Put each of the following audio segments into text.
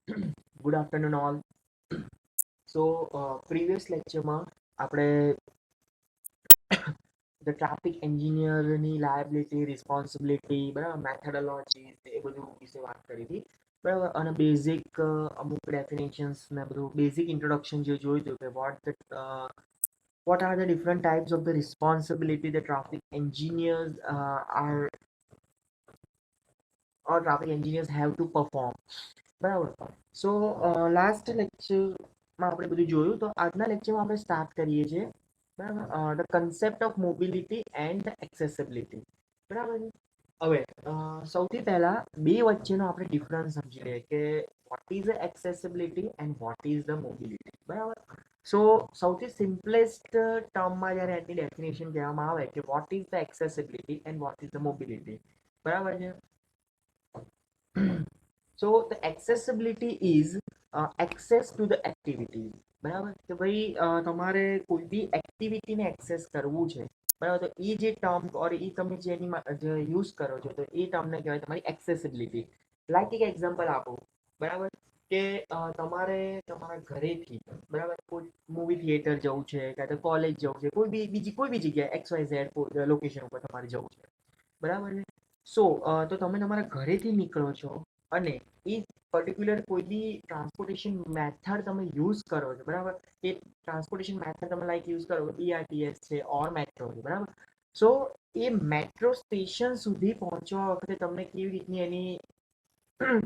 Good afternoon, all. So, previous lectureમાં આપણે the traffic engineer ની liability, responsibility, બરાબર, methodology એ બધું વિશે વાત કરી હતી, બરાબર. અને બેઝિક અમુક ડેફિનેશન્સ ને બધું બેઝિક ઇન્ટ્રોડક્શન જે જોયું હતું કે what are the different types of the responsibility the traffic engineers are or traffic engineers have to perform, બરાબર. સો લાસ્ટ લેક્ચરમાં આપણે બધું જોયું, તો આજના લેક્ચરમાં આપણે સ્ટાર્ટ કરીએ છીએ, બરાબર, the concept of mobility and accessibility, બરાબર છે. હવે સૌથી પહેલા બે વચ્ચેનો આપણે ડિફરન્સ સમજી લઈએ કે vote is the accessibility and what is the mobility, બરાબર. સો સૌથી સિમ્પલેસ્ટ ટર્મમાં જ્યારે એની ડેફિનેશન કહેવામાં આવે કે vote is the accessibility and what is the mobility, બરાબર છે. So the accessibility is access to the activities, બરાબર. કે ભાઈ તમારે કોઈ બી એક્ટિવિટીને એક્સેસ કરવું છે, બરાબર, તો એ જે ટર્મ ઓર એ તમે જેની જે યુઝ કરો છો, તો એ ટર્મને કહેવાય તમારી એક્સેસિબિલિટી. લાઈક એક એક્ઝામ્પલ આપો, બરાબર, કે તમારે તમારા ઘરેથી, બરાબર, કોઈ મૂવી થિયેટર જવું છે, કાં તો કોલેજ જવું છે, બીજી કોઈ બી જગ્યાએ XYZ લોકેશન ઉપર તમારે જવું છે, બરાબર છે. સો તો તમે તમારા ઘરેથી નીકળો છો અને એ પર્ટિક્યુલર કોઈ બી ટ્રાન્સપોર્ટેશન મેથડ તમે યુઝ કરો છો, બરાબર. એ ટ્રાન્સપોર્ટેશન મેથડ તમે લાઈક યુઝ કરો, BRTS છે ઓર મેટ્રો છે, બરાબર. સો એ મેટ્રો સ્ટેશન સુધી પહોંચવા વખતે તમને કેવી રીતની એની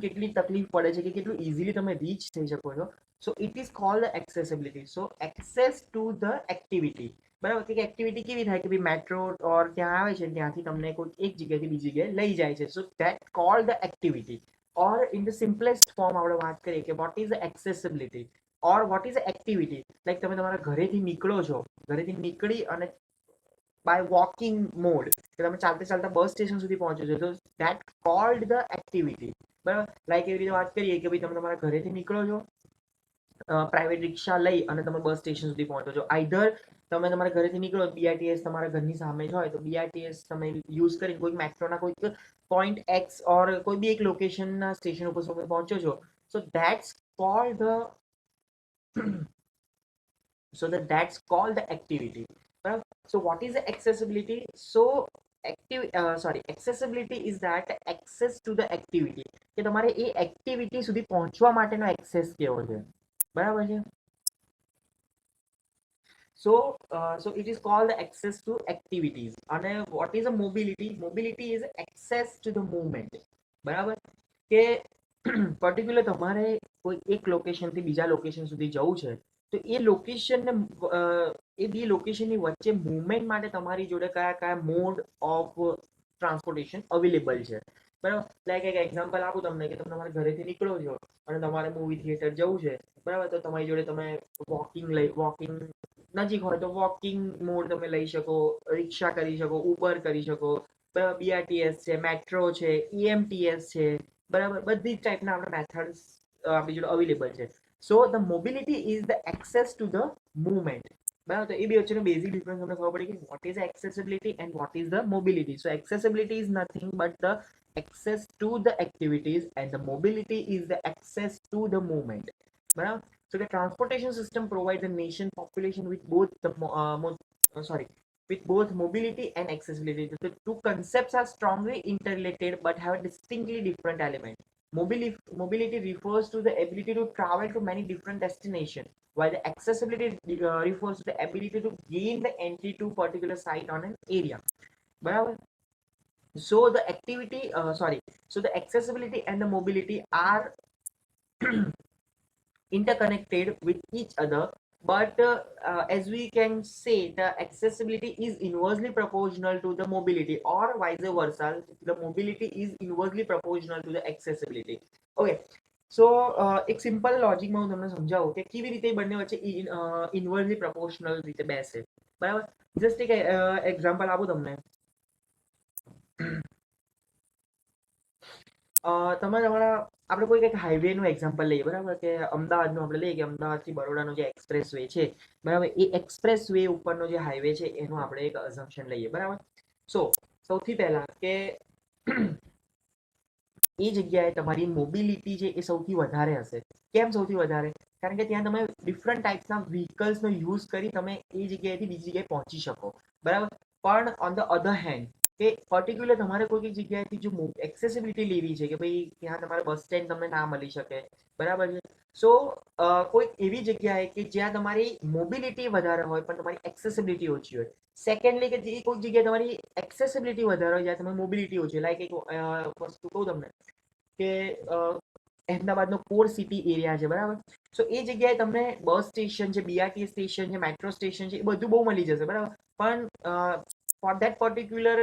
કેટલી તકલીફ પડે છે કે કેટલું ઇઝીલી તમે રીચ થઈ શકો છો. So it is called accessibility. So access to the activity, બરાબર, કે એક્ટિવિટી કેવી થાય કે ભાઈ મેટ્રો ઓર ત્યાં આવે છે, ત્યાંથી તમને કોઈ એક જગ્યાએથી બીજી જગ્યાએ લઈ જાય છે. So that cold the activity. Or in the simplest form આપણે વાત કરીએ કે vote is accessibility or what is activity. Like તમે તમારા ઘરેથી નીકળો છો, ઘરેથી નીકળી અને બાય વોકિંગ મોડ કે તમે ચાલતા ચાલતા બસ સ્ટેશન સુધી પહોંચો છો, તો ધેટ કોલ્ડ ધ એક્ટિવિટી, બરાબર. લાઈક એવી રીતે વાત કરીએ કે ભાઈ તમે તમારા ઘરેથી નીકળો છો, પ્રાઇવેટ રિક્ષા લઈ અને તમે બસ સ્ટેશન સુધી પહોંચો છો. આઈધર તમે તમારા ઘરેથી નીકળો, BRTS તમારા ઘરની સામે જ હોય, તો BRTS તમે યુઝ કરી કોઈ મેટ્રોના કોઈક પોઈન્ટ એક્સ ઓર કોઈ બી એક લોકેશનના સ્ટેશન ઉપર તમે પહોંચો છો. So that's called the activity, બરાબર. So what is the accessibility? So accessibility is that access to the activity, કે તમારે એ એક્ટિવિટી સુધી પહોંચવા માટેનો એક્સેસ કેવો છે, બરાબર છે. So it is called access to activities. અને what is a mobility? Mobility is access to the movement, બરાબર. કે પર્ટિક્યુલર તમારે કોઈ એક લોકેશનથી બીજા લોકેશન સુધી જવું છે, તો એ લોકેશનને એ બે લોકેશનની વચ્ચે મૂવમેન્ટ માટે તમારી જોડે કયા કયા મોડ ઓફ ટ્રાન્સપોર્ટેશન અવેલેબલ છે, બરાબર. લાઈક એક એક્ઝામ્પલ આપું તમને કે તમે તમારા ઘરેથી નીકળો છો અને તમારે મૂવી થિયેટર જવું છે, બરાબર. તો તમારી જોડે તમે વોકિંગ નજીક હોય તો વોકિંગ મોડ તમે લઈ શકો, રિક્ષા કરી શકો, ઉબર કરી શકો, BRTS છે, મેટ્રો છે, EMTS છે, બરાબર. બધી જ ટાઈપના આપણે મેથડ્સ આપણી જોડે અવેલેબલ છે. So the mobility is the access to the movement, બરાબર. તો એ બે વચ્ચેનો બેઝિક ડિફરન્સ તમને ખબર પડી કે vote is accessibility and what is the mobility. So accessibility is nothing but the access to the activities and the mobility is the access to the movement, બરાબર. So the transportation system provides a nation population with both the with both mobility and accessibility. The two concepts are strongly interrelated but have a distinctly different element. Mobility refers to the ability to travel to many different destinations, while the accessibility refers to the ability to gain the entry to particular site on an area, બરાબર. So the accessibility and the mobility are interconnected with each other, but as we can say, the accessibility is inversely proportional to the mobility, or vice versa, the mobility is inversely proportional to the accessibility. Okay. So એક simple લોજિકમાં હું તમને સમજાવું કે કેવી રીતે બંને વચ્ચે ઇન્વર્સલી proportional રીતે બેસે, બરાબર. જસ્ટ એક એક્ઝામ્પલ આપું તમને. તમે તમારા આપણે કોઈ એક હાઈવેનું એક્ઝામ્પલ લઈએ, બરાબર, કે અમદાવાદનું આપણે લઈએ કે અમદાવાદથી બરોડાનો જે એક્સપ્રેસ વે છે, બરાબર, એ એક્સપ્રેસ વે ઉપરનો જે હાઈવે છે એનું આપણે એક અઝમ્પશન લઈએ, બરાબર. સો સૌથી પહેલા કે એ જગ્યાએ તમારી મોબિલિટી છે એ સૌથી વધારે હશે. કેમ સૌથી વધારે? કારણ કે ત્યાં તમે ડિફરન્ટ ટાઈપ્સના વ્હીકલ્સનો યુઝ કરી તમે એ જગ્યાએથી બીજી જગ્યાએ પહોંચી શકો, બરાબર. પણ ઓન ધ અધર હેન્ડ કે પર્ટિક્યુલર તમારે કોઈ જગ્યાએથી જો એક્સેસિબિલિટી લેવી છે કે ભાઈ ત્યાં તમારે બસ સ્ટેન્ડ તમને ના મળી શકે, બરાબર છે. સો કોઈ એવી જગ્યાએ કે જ્યાં તમારી મોબિલિટી વધારે હોય પણ તમારી એક્સેસિબિલિટી ઓછી હોય. સેકન્ડલી કે જે કોઈ જગ્યાએ તમારી એક્સેસિબિલિટી વધારે હોય જ્યાં તમારી મોબિલિટી ઓછી હોય. લાઈક એક વસ્તુ કહું તમને કે અહેમદાબાદનો કોર સિટી એરિયા છે, બરાબર. સો એ જગ્યાએ તમને બસ સ્ટેશન છે, બીઆરટી સ્ટેશન છે, મેટ્રો સ્ટેશન છે, એ બધું બહુ મળી જશે, બરાબર. પણ for that particular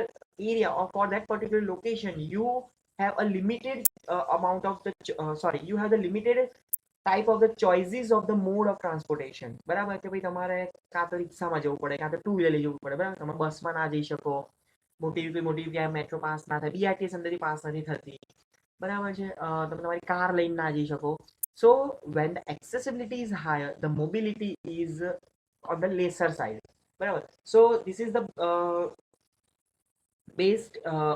area or for that particular location you have a limited amount of the sorry you have the limited type of the choices of the mode of transportation, બરાબર. કે ભાઈ તમારે કાં તો રિક્ષામાં જવું પડે, કાં તો ટુ વ્હીલર લઈ જવું પડે, બરાબર. તમે બસમાં ના જઈ શકો, મોટી ત્યાં મેટ્રો પાસ ના થાય, બીઆરટીએસ અંદરથી પાસ નથી થતી, બરાબર છે. તમે તમારી કાર લઈને ના જઈ શકો. સો when the accessibility is higher the mobility is on the lesser side, બરાબર. So this is the based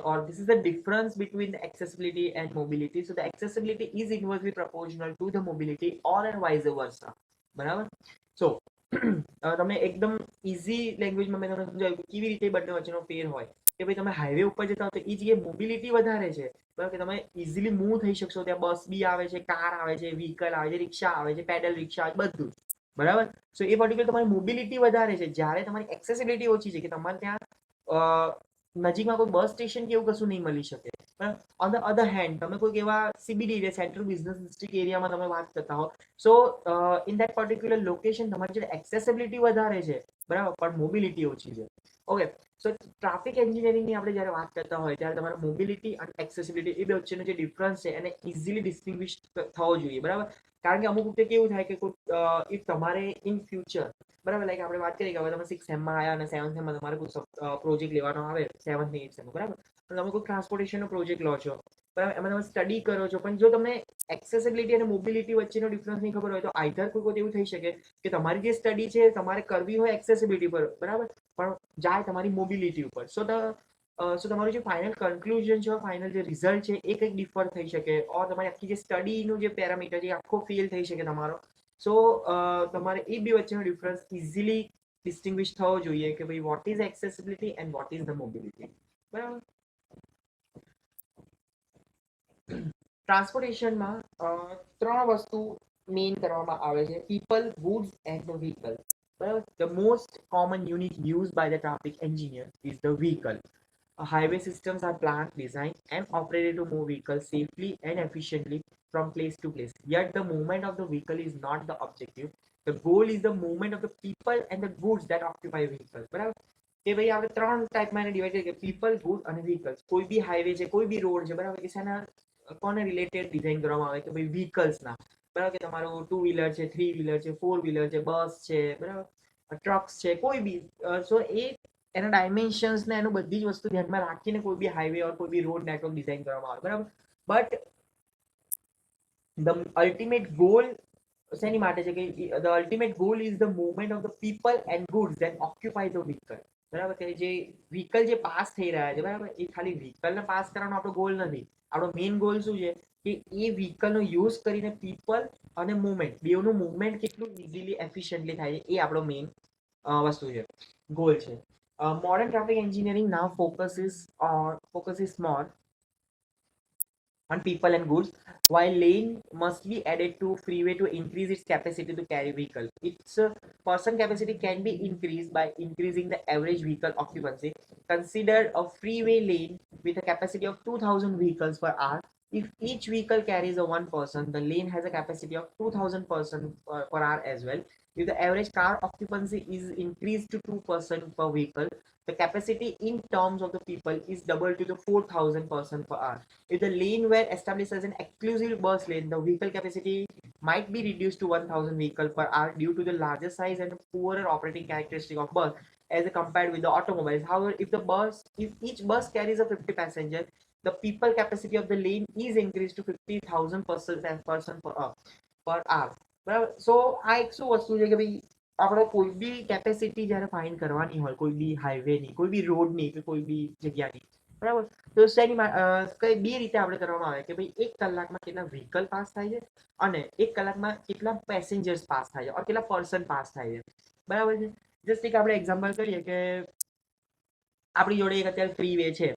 or this is the difference between the accessibility and mobility. So the accessibility is inversely proportional to the mobility or and vice versa, બરાબર. સો તમને એકદમ easy લેંગ્વેજમાં મેં તમને સમજાવ્યું કે કેવી રીતે બંને વચ્ચેનો ફેર હોય કે ભાઈ તમે હાઈવે ઉપર જતા હો તો એ જગ્યાએ મોબિલિટી વધારે છે, બરાબર. કે તમે ઇઝીલી મૂવ થઈ શકશો. ત્યાં બસ બી આવે છે, કાર આવે છે, વ્હીકલ આવે છે, રિક્ષા આવે છે, પેડલ રિક્ષા આવે, બધું, બરાબર. સો એ પર્ટિક્યુલર તમારી મોબિલિટી વધારે છે, જ્યારે તમારી એક્સેસિબિલિટી ઓછી છે કે તમારે ત્યાં નજીકમાં કોઈ બસ સ્ટેશન કે એવું કશું નહીં મળી શકે. ઓન ધ અધર હેન્ડ તમે કોઈક એવા CBD area, central business district એરિયામાં તમે વાત કરતા હો, સો ઇન ધેટ પર્ટિક્યુલર લોકેશન તમારી જે એક્સેસિબિલિટી વધારે છે, બરાબર, પણ મોબિલિટી ઓછી છે. ઓકે. સો ટ્રાફિક એન્જિનિયરિંગની આપણે જ્યારે વાત કરતા હોય ત્યારે તમારે મોબિલિટી અને એક્સેસિબિલિટી એ બે વચ્ચેનો જે ડિફરન્સ છે એને ઇઝીલી ડિસ્ટિંગ્વિશ થવો જોઈએ, બરાબર. કારણ કે અમુક વખતે કેવું થાય કે કોઈ ઇફ તમારે ઇન ફ્યુચર, બરાબર, લાઈક આપણે વાત કરીએ કે હવે તમે 6 સેમમાં આવ્યા અને 7 સેમમાં તમારે કોઈ પ્રોજેક્ટ લેવાનો આવે 7th ને 8th સેમમાં, બરાબર. તો તમે કોઈ ટ્રાન્સપોર્ટેશનનો પ્રોજેક્ટ લો છો, બરાબર, એમાં તમે સ્ટડી કરો છો, પણ જો તમને એક્સેસિબિલિટી અને મોબિલિટી વચ્ચેનો ડિફરન્સ નહીં ખબર હોય તો આઈધર કોઈ વખત એવું થઈ શકે કે તમારી જે સ્ટડી છે તમારે કરવી હોય એક્સેસિબિલિટી પર, બરાબર, પણ જાય તમારી મોબિલિટી ઉપર. સો તમારું જે ફાઇનલ કન્ક્લુઝન છે, ફાઇનલ જે રિઝલ્ટ છે એ કંઈક ડિફર થઈ શકે, ઓર તમારી આખી જે સ્ટડીનું જે પેરામીટર છે આખો ફેલ થઈ શકે તમારો. સો તમારે એ બે વચ્ચેનો ડિફરન્સ ઇઝીલી ડિસ્ટિંગ્વિશ થવો જોઈએ કે ભાઈ what is accessibility and what is the mobility, બરાબર. ટ્રાન્સપોર્ટેશનમાં 3 વસ્તુ મેઇન કરવામાં આવે છે: people, goods and the vehicle, બરાબર. The most common unit use by the traffic engineer is the vehicle. Highway systems are planned, designed, and operated to move vehicles safely and efficiently from place to place. Yet, the movement of the vehicle is not the objective. The goal is the movement of the people and the goods that occupy vehicles. બરાબર. કે ભાઈ આપણે 3 ટાઈપમાં એને divide કરીએ કે people, good અને vehicles. કોઈ બી highway છે, કોઈ બી રોડ છે, બરાબર, એ શેના કોને રિલેટેડ ડિઝાઇન કરવામાં આવે કે ભાઈ વ્હીકલ્સના, બરાબર. કે તમારું 2 વ્હીલર છે, 3 વ્હીલર છે, 4 વ્હીલર છે, બસ છે, બરાબર, ટ્રક્સ છે, કોઈ બી. સો એ એના ડાયમેન્શન્સ ને એનું બધી જ વસ્તુ ધ્યાનમાં રાખીને કોઈ બી હાઈવે ઓર કોઈ બી રોડ નેટવર્ક ડિઝાઇન કરવામાં આવે, બરાબર. બટ ધ અલ્ટિમેટ ગોલ શેની માટે છે કે the ultimate goal is the movement of the people and goods that occupy the vehicle, બરાબર. કે જે વ્હીકલ જે પાસ થઈ રહ્યા છે, બરાબર, એ ખાલી વ્હીકલને પાસ કરવાનો આપણો ગોલ નથી. આપણો મેઇન ગોલ શું છે કે એ વ્હીકલનો યુઝ કરીને પીપલ અને મુવમેન્ટ બેવનું મુવમેન્ટ કેટલું ઇઝીલી એફિશિયન્ટલી થાય છે એ આપણો મેઇન વસ્તુ છે, ગોલ છે. Modern traffic engineering now focuses more on people and goods, while lane must be added to freeway to increase its capacity to carry vehicle. Its person capacity can be increased by increasing the average vehicle occupancy. Consider a freeway lane with a capacity of 2000 vehicles per hour. If each vehicle carries a one person, the lane has a capacity of 2000 person per hour as well. If the average car occupancy is increased to 2% per vehicle, the capacity in terms of the people is doubled to the 4000 person per hour. If the lane were established as an exclusive bus lane, the vehicle capacity might be reduced to 1000 vehicle per hour due to the larger size and poorer operating characteristic of bus as compared with the automobiles. However, if each bus carries a 50 passenger, the people capacity of the lane is increased to 50,000 person per hour. બરાબર. સો આ એક શું વસ્તુ છે કે ભાઈ આપણે કોઈ બી કેપેસિટી જ્યારે ફાઇન્ડ કરવાની હોય કોઈ બી હાઈવેની, કોઈ બી રોડની કે કોઈ બી જગ્યાની, બરાબર. તો કઈ બે રીતે આપણે કરવામાં આવે કે ભાઈ 1 કલાકમાં કેટલા વ્હીકલ પાસ થાય છે અને 1 કલાકમાં કેટલા પેસેન્જર્સ પાસ થાય છે અને કેટલા પર્સન પાસ થાય છે, બરાબર છે. જસ્ટ એક આપણે એક્ઝામ્પલ કરીએ કે આપણી જોડે એક અત્યારે ફ્રી વે છે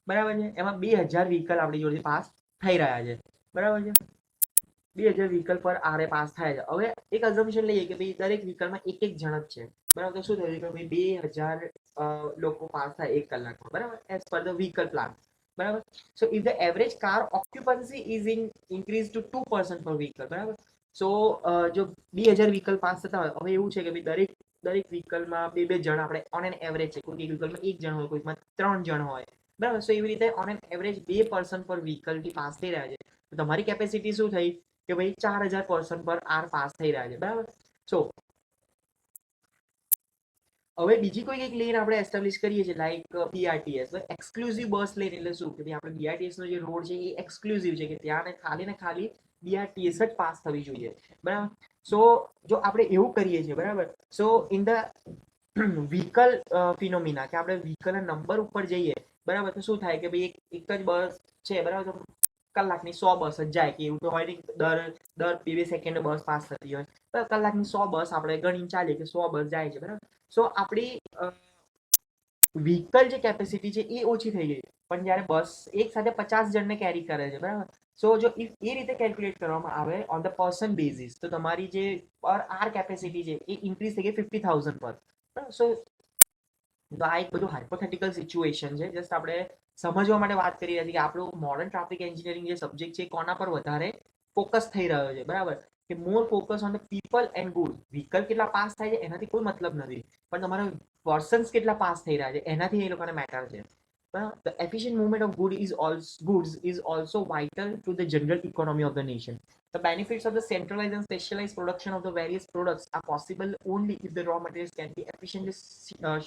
બરાબર છે, એમાં 2000 વ્હીકલ આપણી જોડે પાસ થઈ રહ્યા છે, બરાબર છે. 2000 વ્હીકલ પર આરે પાસ થાય છે. હવે એક અઝમ્પશન લઈએ કે ભાઈ દરેક વ્હીકલમાં એક એક જણ જ છે, બરાબર. તો શું થયું કે ભાઈ 2000 લોકો પાસ થાય 1 કલાકમાં, બરાબર, as per the vehicle plan, બરાબર. So if the average car occupancy is increase to 2% per vehicle, બરાબર. સો જો 2000 વ્હીકલ પાસ થતા હોય, હવે એવું છે કે ભાઈ દરેક વ્હીકલમાં બે બે જણ આપણે ઓન એન એવરેજ છે, કોઈ વ્હીકલમાં 1 જણ હોય, કોઈમાં 3 જણ હોય, બરાબર. સો એવી રીતે on an average 2% per vehicle થી પાસ થઈ રહ્યા છે. તો તમારી કેપેસિટી શું થઈ કે ભાઈ 4000 પર્સન પર આર પાસ થઈ રહ્યા છે, બરાબર. સો હવે બીજી કોઈ એક લેન આપણે એસ્ટાબ્લિશ કરીએ છીએ લાઈક બીઆરટીએસ, એક્સક્લુઝિવ બસ લેન. એટલે શું કે ભાઈ આપણે બીઆરટીએસ નો જે રોડ છે એ એક્સક્લુઝિવ છે કે ત્યાં ખાલી ને ખાલી બીઆરટીએસ જ પાસ થવી જોઈએ, બરાબર. સો જો આપણે એવું કરીએ છીએ, બરાબર, સો ઇન ધ વ્હીકલ ફિનોમિના કે આપણે વ્હીકલના નંબર ઉપર જઈએ, બરાબર, તો શું થાય કે ભાઈ એક જ બસ છે, બરાબર, તો કલાકની 100 બસ જ જાય, કે એવું તો હોય નહીં દર બે સેકન્ડ બસ પાસ થતી હોય, તો કલાકની 100 બસ આપણે ગણીને ચાલીએ કે 100 બસ જાય છે, બરાબર. સો આપણી વ્હીકલ જે કેપેસિટી છે એ ઓછી થઈ ગઈ, પણ જ્યારે બસ એક સાથે 50 જણને કેરી કરે છે, બરાબર. સો જો એ રીતે કેલ્ક્યુલેટ કરવામાં આવે ઓન ધ પર્સન બેઝિસ, તો તમારી જે પર આર કેપેસિટી છે એ ઇન્ક્રીઝ થઈ ગઈ 50,000 પર, બરાબર. સો તો આ એક બધું હાઇપોથેટિકલ સિચ્યુએશન છે, જસ્ટ આપણે સમજવા માટે વાત કરી રહ્યા છીએ કે આપણું મોડર્ન ટ્રાફિક એન્જિનિયરિંગ જે સબ્જેક્ટ છે કોના પર વધારે ફોકસ થઈ રહ્યો છે, બરાબર, કે more focus on the people and good. Vehicle કેટલા પાસ થાય છે એનાથી કોઈ મતલબ નથી, પણ તમારા પર્સન્સ કેટલા પાસ થઈ રહ્યા છે એનાથી એ લોકોને મેટર છે. The efficient movement of goods is also vital to the general economy of the nation. The benefits of the centralized and specialized production of the various products are possible only if the raw materials can be efficiently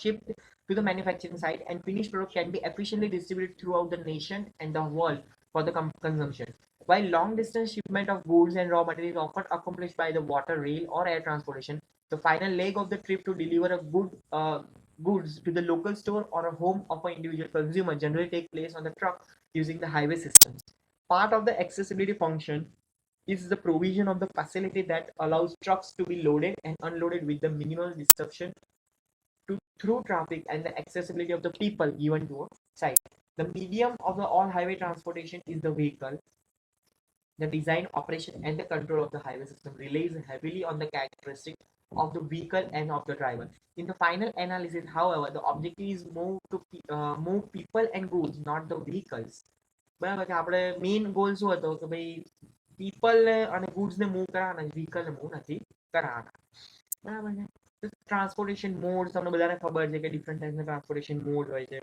shipped to the manufacturing site and finished product can be efficiently distributed throughout the nation and the world for the consumption. While long distance shipment of goods and raw materials is often accomplished by the water, rail, or air transportation, the final leg of the trip to deliver a goods to the local store or a home of an individual consumer generally take place on the truck using the highway system. Part of the accessibility function is the provision of the facility that allows trucks to be loaded and unloaded with the minimal disruption through traffic and the accessibility of the people given to a site. The medium of the all highway transportation is the vehicle. The design, operation, and the control of the highway system relies heavily on the characteristics of the vehicle and of the driver. In the final analysis, however, the objective is move people and goods, not the vehicles. બરાબર કે આપણે main goal શું હતો કે ભાઈ પીપલને અને ગુડ્સને move કરાવવાના, વ્હીકલને move નથી કરાવવાના, બરાબર છે. ટ્રાન્સપોર્ટેશન મોડ તમને બધાને ખબર છે કે ડિફરન્ટ ટાઈપના ટ્રાન્સપોર્ટેશન મોડ હોય છે.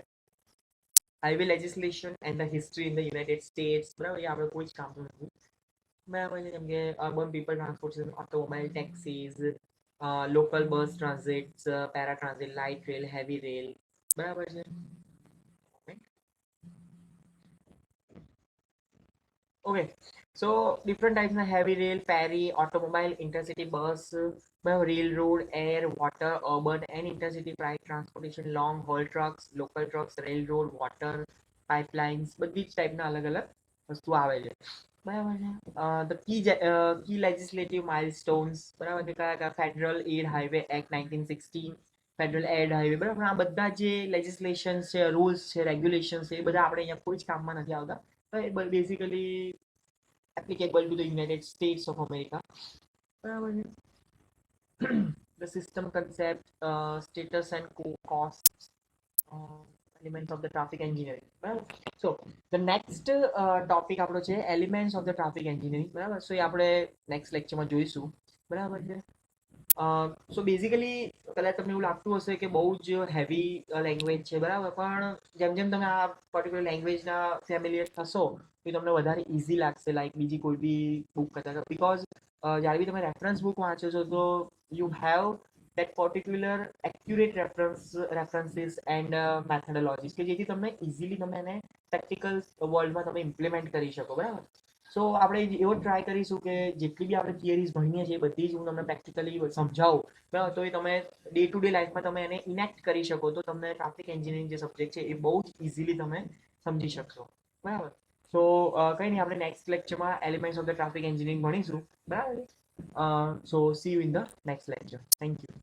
Highway legislation and the history in the United states, બરાબર, એ આપણે કોઈ જ કામનું નથી, બરાબર છે. જેમ કે urban people transportation, automobile, taxis, local bus transits, para transit, light rail, heavy rail, બરાબર છે. ઓકે, સો ડિફરન્ટ ટાઈપ્સના heavy rail, ferry, automobile, intercity bus, rail road, air, water, urban and intercity private transportation, long haul trucks, local trucks, rail road, water pipelines, બધી જ ટાઈપના અલગ અલગ વસ્તુ આવે છે, બરાબર છે. ધ કી લેજિસ્લેટિવ માઇલસ્ટોન્સ, બરાબર છે, કયા કયા federal aid highway act 1916, federal aid highway, બરાબર. આ બધા જે લેજિસ્લેશન છે, રૂલ્સ છે, રેગ્યુલેશન છે, એ બધા આપણે અહીંયા કોઈ જ કામમાં નથી આવતા. Basically applicable to the United States of America. The system concept, status and costs, elements of the traffic engineering. So the next topic આપણો છે elements of the traffic engineering, બરાબર. સો એ આપણે next lecture માં જોઈશું, બરાબર છે. સો બેઝિકલી કદાચ તમને એવું લાગતું હશે કે બહુ જ હેવી લેંગ્વેજ છે, બરાબર, પણ જેમ જેમ તમે આ પર્ટિક્યુલર લેંગ્વેજના ફેમિલિયર થશો તો તમને વધારે ઇઝી લાગશે લાઈક બીજી કોઈ બી બુક કરતા, બિકોઝ જ્યારે બી તમે રેફરન્સ બુક વાંચો છો તો you have that particular accurate references and methodologies કે જેથી તમને ઇઝીલી તમે એને પ્રેક્ટિકલ વર્લ્ડમાં તમે ઇમ્પ્લિમેન્ટ કરી શકો, બરાબર. સો આપણે એવો ટ્રાય કરીશું કે જેટલી બી આપણે થિયરીઝ ભણીએ છીએ બધી જ હું તમને પ્રેક્ટિકલી સમજાવું બરાબર, તો એ તમે ડે ટુ ડે લાઈફમાં તમે એને ઇનેક્ટ કરી શકો તો તમને ટ્રાફિક એન્જિનિયરિંગ જે સબ્જેક્ટ છે એ બહુ જ ઇઝીલી તમે સમજી શકશો બરાબર. સો કંઈ નહીં, આપણે નેક્સ્ટ લેક્ચરમાં elements of the traffic engineering ભણીશું બરાબર. So see you in the next lecture. Thank you.